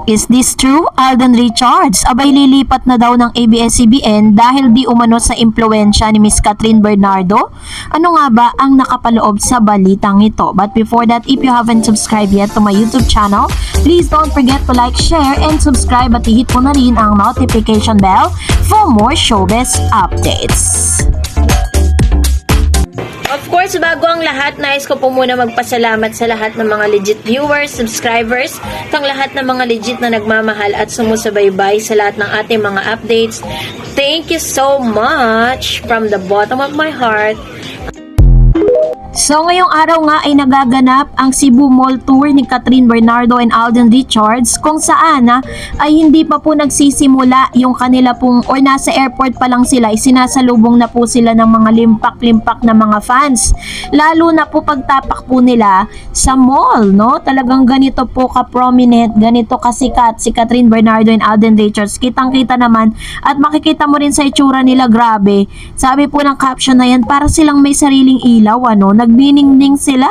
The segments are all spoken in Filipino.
Is this true? Alden Richards, abay lilipat na daw ng ABS-CBN dahil di umano sa impluensya ni Miss Catherine Bernardo? Ano nga ba ang nakapaloob sa balitang ito? But before that, if you haven't subscribed yet to my YouTube channel, please don't forget to like, share, and subscribe at i-hit mo na rin ang notification bell for more showbiz updates. Of course, bago ang lahat, nais ko po muna magpasalamat sa lahat ng mga legit viewers, subscribers, kang lahat ng mga legit na nagmamahal at sumusubaybay sa lahat ng ating mga updates. Thank you so much from the bottom of my heart. So ngayong araw nga ay nagaganap ang Cebu Mall Tour ni Catherine Bernardo and Alden Richards, kung saan ay hindi pa po nagsisimula yung kanila pong, or nasa airport pa lang sila, sinasalubong na po sila ng mga limpak-limpak na mga fans. Lalo na po pagtapak po nila sa mall, no? Talagang ganito po ka-prominent, ganito kasikat si Catherine Bernardo and Alden Richards. Kitang-kita naman at makikita mo rin sa itsura nila, grabe. Sabi po ng caption na yan, para silang may sariling ilaw, ano? Nagbiningning sila.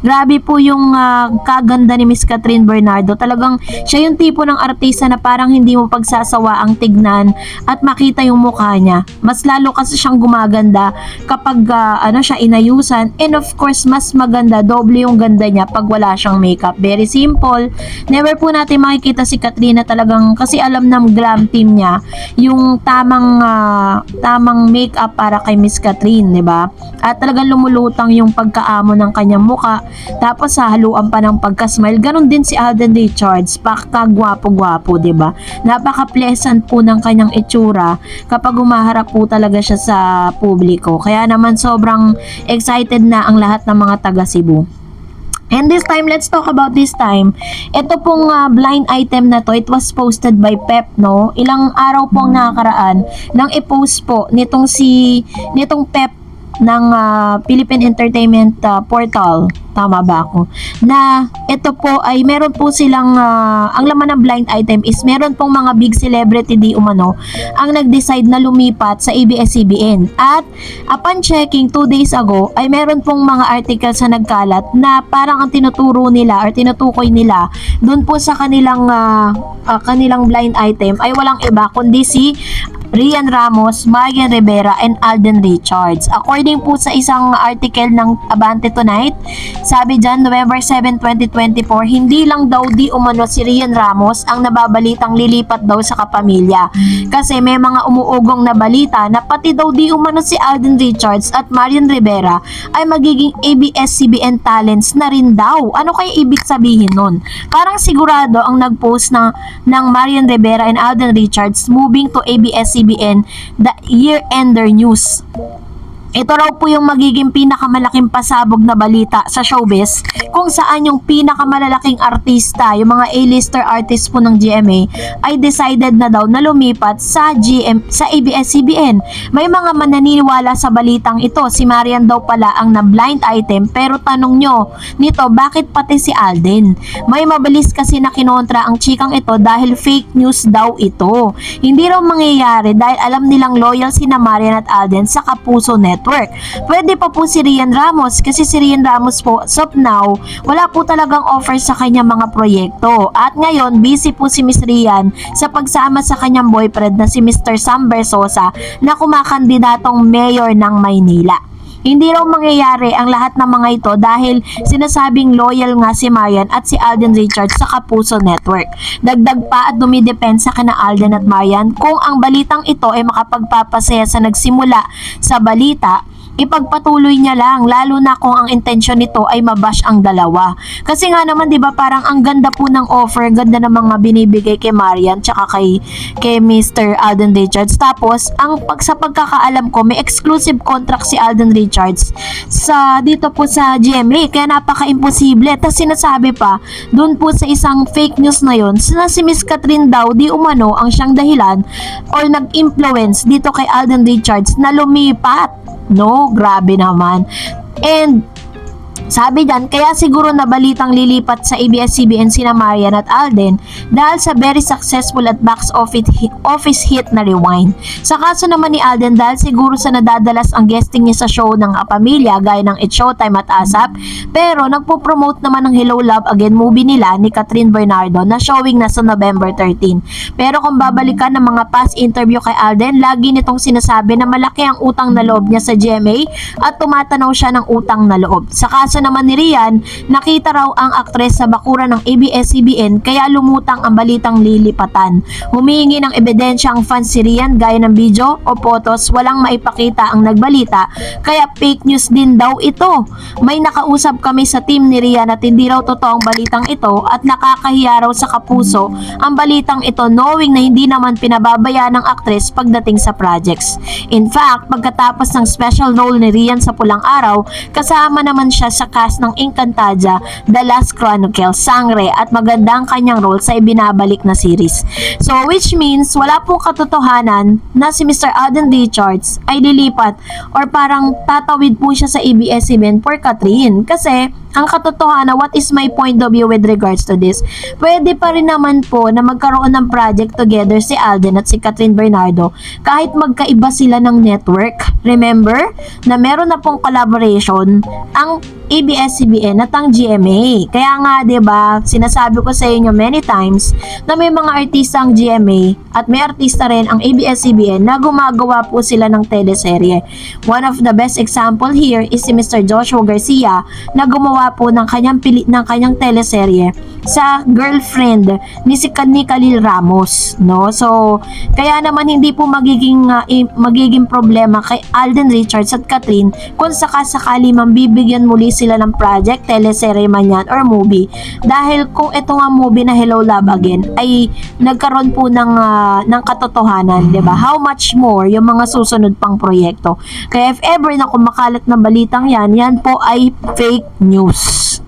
Grabe po yung kaganda ni Miss Catherine Bernardo. Talagang siya yung tipo ng artista na parang hindi mo pagsasawa ang tignan at makita yung mukha niya. Mas lalo kasi siyang gumaganda kapag siya inayusan, and of course mas maganda, doble yung ganda niya pag wala siyang makeup. Very simple. Never po natin makikita si Catherine na talagang, kasi alam ng glam team niya yung tamang makeup para kay Miss Catherine, 'di ba? At talagang lumulutang yung pagkaamo ng kanyang muka, tapos haluan pa ng pagka-smile. Ganon din si Alden Richards, pakagwapo-gwapo, 'di ba? Napaka-pleasant po ng kanyang itsura kapag humaharap po talaga siya sa publiko. Kaya naman sobrang excited na ang lahat ng mga taga Cebu. And this time, let's talk about this time. Ito pong blind item na to, it was posted by Pep, no? Ilang araw pong nakakaraan nang i-post po nitong Pep ng Philippine Entertainment Portal. Tama ba ako? Na ito po ay meron po silang ang laman ng blind item is meron pong mga big celebrity di umano ang nag-decide na lumipat sa ABS-CBN. At upon checking 2 days ago ay meron pong mga articles na nagkalat na parang ang tinuturo nila or tinutukoy nila doon po sa kanilang blind item ay walang iba kundi si Rian Ramos, Marian Rivera, and Alden Richards. According po sa isang article ng Abante Tonight, sabi dyan, November 7, 2024, hindi lang daw di umano si Rian Ramos ang nababalitang lilipat daw sa kapamilya. Kasi may mga umuugong na balita na pati daw di umano si Alden Richards at Marian Rivera ay magiging ABS-CBN talents na rin daw. Ano kaya ibig sabihin nun? Parang sigurado ang nag-post ng Marian Rivera and Alden Richards moving to ABS-CBN the year-ender news. Ito raw po yung magiging pinakamalaking pasabog na balita sa showbiz, kung saan yung pinakamalalaking artista, yung mga A-lister artists po ng GMA ay decided na daw na lumipat sa ABS-CBN. May mga mananiniwala sa balitang ito, si Marian daw pala ang na-blind item, pero tanong nyo nito, bakit pati si Alden? May mabilis kasi na kinontra ang chikang ito dahil fake news daw ito. Hindi raw mangyayari dahil alam nilang loyal sina Marian at Alden sa Kapuso Network. Pwede pa po si Rian Ramos, kasi si Rian Ramos po, as of now, wala po talagang offer sa kanyang mga proyekto. At ngayon, busy po si Miss Rian sa pagsama sa kanyang boyfriend na si Mr. Sam Bersosa na kumakandidatong mayor ng Maynila. Hindi raw mangyayari ang lahat ng mga ito dahil sinasabing loyal nga si Marian at si Alden Richards sa Kapuso Network. Dagdag pa at dumidepensa kina Alden at Marian kung ang balitang ito ay makapagpapasaya sa nagsimula sa balita, ipagpatuloy niya lang, lalo na kung ang intensyon nito ay mabash ang dalawa. Kasi nga naman 'di ba, parang ang ganda po ng offer, ganda ng mga binibigay kay Marian tsaka kay Mr. Alden Richards. Tapos sa pagkakaalam ko, may exclusive contract si Alden Richards dito po sa GMA, kaya napaka-imposible. Tapos sinasabi pa doon po sa isang fake news na yon, si Miss Catherine daw di umano ang siyang dahilan or nag-influence dito kay Alden Richards na lumipat. No, grabe naman. And Sabi diyan, kaya siguro nabalitang lilipat sa ABS-CBN sina Marian at Alden dahil sa very successful at box office hit na Rewind. Sa kaso naman ni Alden dahil siguro sa nadadalas ang guesting niya sa show ng Pamilya gaya ng It's Showtime at ASAP, pero nagpo-promote naman ng Hello Love Again movie nila ni Catherine Bernardo na showing na sa November 13. Pero kung babalikan ng mga past interview kay Alden, lagi nitong sinasabi na malaki ang utang na loob niya sa GMA at tumatanaw siya ng utang na loob. Sa kaso naman ni Rian, nakita raw ang aktres sa bakuran ng ABS-CBN kaya lumutang ang balitang lilipatan. Humihingi ng ebidensya ang fans si Rian gaya ng video o photos, walang maipakita ang nagbalita kaya fake news din daw ito. May nakausap kami sa team ni Rian at hindi raw totoo ang balitang ito at nakakahiya raw sa kapuso ang balitang ito knowing na hindi naman pinababayaan ng aktres pagdating sa projects. In fact, pagkatapos ng special role ni Rian sa Pulang Araw, kasama naman siya sa cast ng Encantadia, The Last Chronicle, Sangre at magandang kanyang role sa ibinabalik na series. So which means wala pong katotohanan na si Mr. Alden Richards ay lilipat or parang tatawid po siya sa ABS-CBN for Catherine kasi ang katotohanan, what is my point of view with regards to this? Pwede pa rin naman po na magkaroon ng project together si Alden at si Catherine Bernardo kahit magkaiba sila ng network. Remember na meron na pong collaboration ang ABS-CBN at ang GMA. Kaya nga, 'di ba, sinasabi ko sa inyo many times na may mga artista ang GMA at may artista rin ang ABS-CBN na gumagawa po sila ng teleserye. One of the best example here is si Mr. Joshua Garcia na gumawa po ng kanyang teleserye sa girlfriend ni Khalil Ramos, no? So, kaya naman hindi po magiging problema kay Alden Richards at Catherine kung sakasakali mambibigyan muli sila ng project, teleserye man yan or movie. Dahil kung ito nga movie na Hello Love Again ay nagkaroon po ng katotohanan, 'di ba? How much more yung mga susunod pang proyekto. Kaya if ever na kumakalat na balitang yan po ay fake news.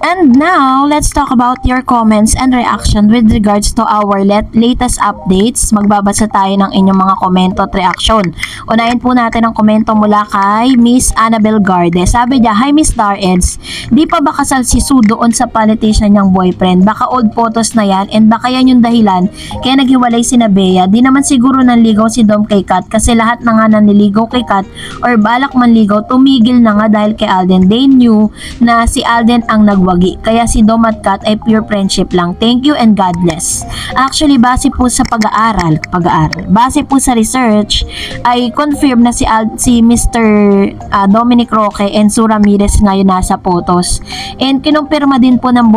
And now, let's talk about your comments and reaction with regards to our latest updates. Magbabasa tayo ng inyong mga komento at reaction. Unahin po natin ang komento mula kay Miss Annabel Garde. Sabi niya, "Hi Miss Dareds, di pa ba kasal si Sue doon sa politician niyang boyfriend? Baka old photos na yan and baka yan yung dahilan kaya naghiwalay si Bea. Di naman siguro nanligaw si Dom kay Kat kasi lahat na nga nanliligaw kay Kat or balak manligaw tumigil na nga dahil kay Alden. They knew na si Alden ang nagwagi. Kaya si Dom at Kat ay pure friendship lang. Thank you and God bless." Actually, base po sa pag-aaral, base po sa research, ay confirm na si Mr. Dominic Roque and Sue Ramirez ngayon nasa photos. And kinumpirma din po ng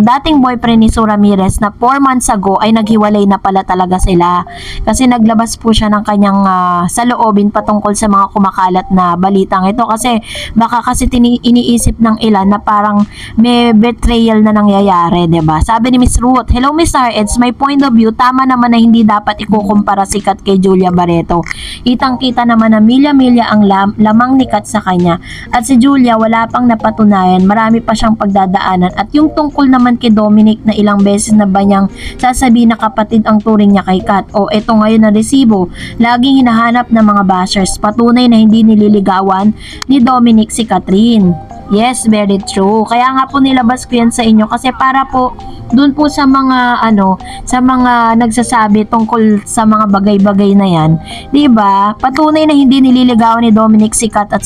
dating boyfriend ni Sue Ramirez na 4 months ago ay naghiwalay na pala talaga sila. Kasi naglabas po siya ng kanyang saloobin patungkol sa mga kumakalat na balitang ito. Kasi baka kasi iniisip ng ilan na parang may betrayal na nangyayari, 'di ba? Sabi ni Miss Ruth, "Hello Miss It's my point of view, tama naman na hindi dapat ikukumpara si Kat kay Julia Barreto. Kitang-kita naman na milya-milya ang lamang ni Kat sa kanya. At si Julia wala pang napatunayan, marami pa siyang pagdadaanan. At yung tungkol naman kay Dominic na ilang beses na ba niyang sasabihin na kapatid ang turing niya kay Kat, o eto ngayon na resibo, laging hinahanap ng mga bashers, patunay na hindi nililigawan ni Dominic si Catherine." Yes, very true. Kaya nga po nilabas ko yan sa inyo kasi para po dun po sa mga sa mga nagsasabi tungkol sa mga bagay-bagay na yan, 'di ba? Patunay na hindi nililigawan ni Dominic Sikat at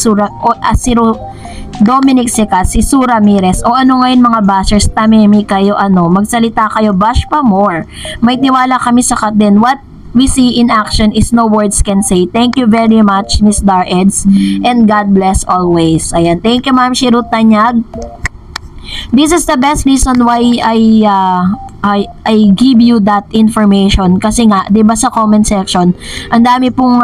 Dominic Sikat si Sue Ramirez. O ano ngayon mga bashers, tamimi kayo, magsalita kayo, bash pa more. May tiwala kami sa Kat din. What we see in action is no words can say. Thank you very much, Miss Dareds, and God bless always. Ayan, thank you Ma'am Shirut Tanyag. This is the best reason why I give you that information kasi nga 'di ba sa comment section ang dami pong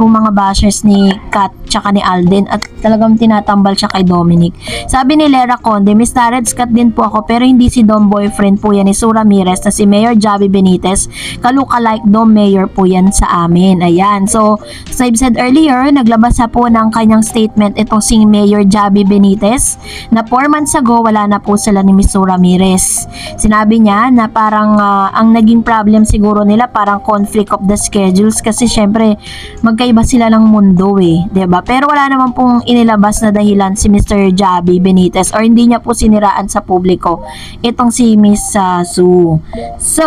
mga bashers ni Kat tsaka ni Alden at talagang tinatambal siya kay Dominic. Sabi ni Lera Conde, "Miss Dareds, Kat din po ako pero hindi si Dom boyfriend po yan ni Sue Ramirez na si Mayor Javi Benitez. Kaluka-like Dom Mayor po yan sa amin." Ayan. So, as I've said earlier, naglabas po ng kanyang statement itong si Mayor Javi Benitez na 4 months ago wala na po sila ni Miss Sue Ramirez. Sinabi niya na parang ang naging problem siguro nila parang conflict of the schedules kasi syempre magkaiba sila ng mundo eh, 'di ba? Pero wala naman pong inilabas na dahilan si Mr. Javi Benitez or hindi niya po siniraan sa publiko itong si Miss Sue. So,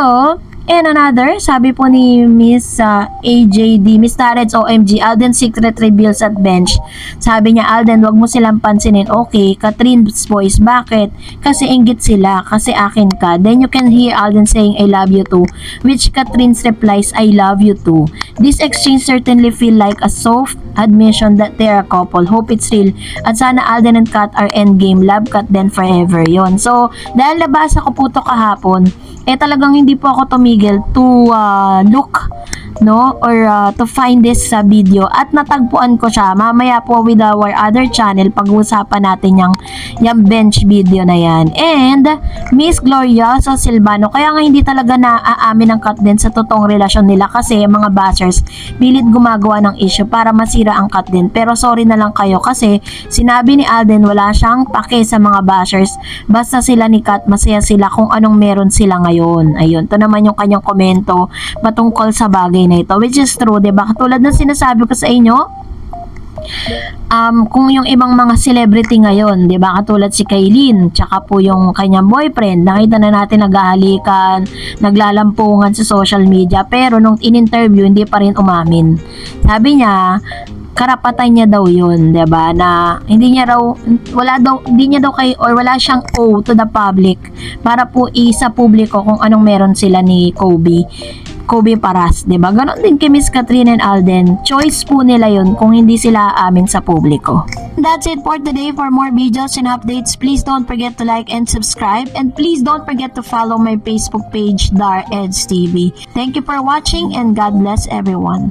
and another, sabi po ni Miss AJD, Miss Tarets OMG, Alden secret reveals at bench. Sabi niya, Alden, wag mo silang pansinin. Okay, Catherine's voice, bakit? Kasi inggit sila, kasi akin ka. Then you can hear Alden saying, I love you too, which Catherine's replies, I love you too. This exchange certainly feel like a soft admission that they're a couple. Hope it's real. At sana Alden and Kat are endgame. Love Kat then forever. Yon. So, dahil nabasa ko po to kahapon, talagang hindi po ako tumigil to look or to find this video at natagpuan ko siya. Mamaya po with our other channel pag-uusapan natin yung bench video na yan. And Miss Gloria sa Silvano, kaya nga hindi talaga naaamin ang Kat din sa totoong relasyon nila kasi mga bashers pilit gumagawa ng issue para masira ang Kat din. Pero sorry na lang kayo kasi sinabi ni Alden wala siyang pake sa mga bashers, basta sila ni Kat masaya sila kung anong meron sila ngayon. Ayun, to naman yung kanyang komento patungkol sa bagay na ito, which is true, diba? Katulad ng sinasabi ko sa inyo, kung yung ibang mga celebrity ngayon, 'di ba? Katulad si Kaylin, tsaka po yung kanyang boyfriend, nakita na natin naghahalikan, naglalampungan sa social media, pero nung in-interview hindi pa rin umamin. Sabi niya, karapatan niya daw 'yun, 'di ba? Na hindi niya daw kay or wala siyang owe to the public para po isa publiko kung anong meron sila ni Kobe Paras, 'di ba? Ganon din kay Miss Catherine and Alden. Choice po nila 'yun kung hindi sila aamin sa publiko. That's it for today. For more videos and updates, please don't forget to like and subscribe, and please don't forget to follow my Facebook page, Dar Eds TV. Thank you for watching and God bless everyone.